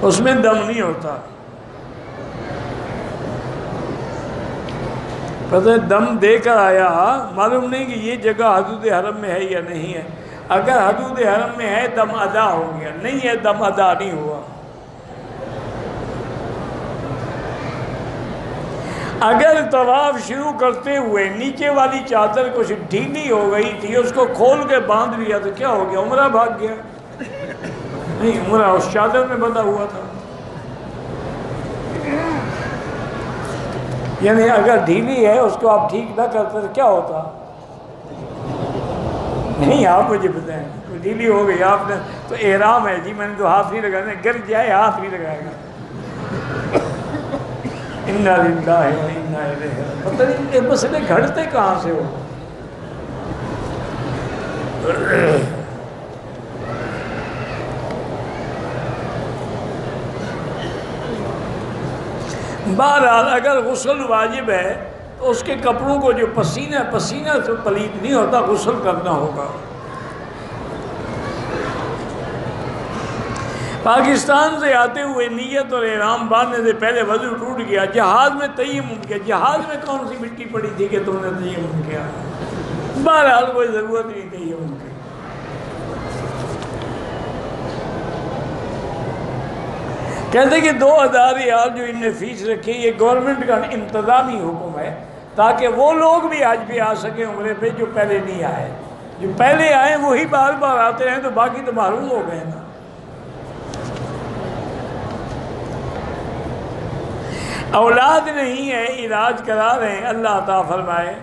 उसमें दम नहीं होता। पता है दम देकर आया, मालूम नहीं कि ये जगह हदूद हरम में है या नहीं है। अगर हदूद हरम में है दम अदा हो गया, नहीं है दम अदा नहीं हुआ। अगर तवाफ शुरू करते हुए नीचे वाली चादर कुछ ढीली हो गई थी, उसको खोल के बांध लिया तो क्या हो गया? उम्रा भाग गया? नहीं, उम्रा उस चादर में बंधा हुआ था। यानी अगर ढीली है उसको आप ठीक ना करते तो क्या होता? नहीं, आप मुझे बताएं, तो ढीली हो गई आपने तो एहराम है जी, मैंने तो हाथ नहीं लगाना, गिर जाए हाथ नहीं लगाएगा। इन्ना लिल्लाहि व इन्ना इलैहि राजिऊन। पता नहीं ये मसले घटते कहाँ से हो। बहरहाल अगर गुस्ल वाजिब है तो उसके कपड़ों को जो पसीना से पलीत नहीं होता, गुस्ल करना होगा। पाकिस्तान से आते हुए नियत और एहराम बांधने से पहले वजू टूट गया, जहाज में तयम्मुम किया। जहाज में कौन सी मिट्टी पड़ी थी कि तुमने तयम्मुम किया? बहरहाल कोई ज़रूरत नहीं तयम्मुम की। कहते कि 2000 रियाल जो इनने फीस रखी, ये गवर्नमेंट का इंतज़ामी हुक्म है ताकि वो लोग भी आज भी आ सकें उम्रे पे जो पहले नहीं आए। जो पहले आए वही बार बार आते हैं, तो बाकी तो मालूम हो गए ना। औलाद नहीं है, इलाज करा रहे हैं, अल्लाह अता फरमाए।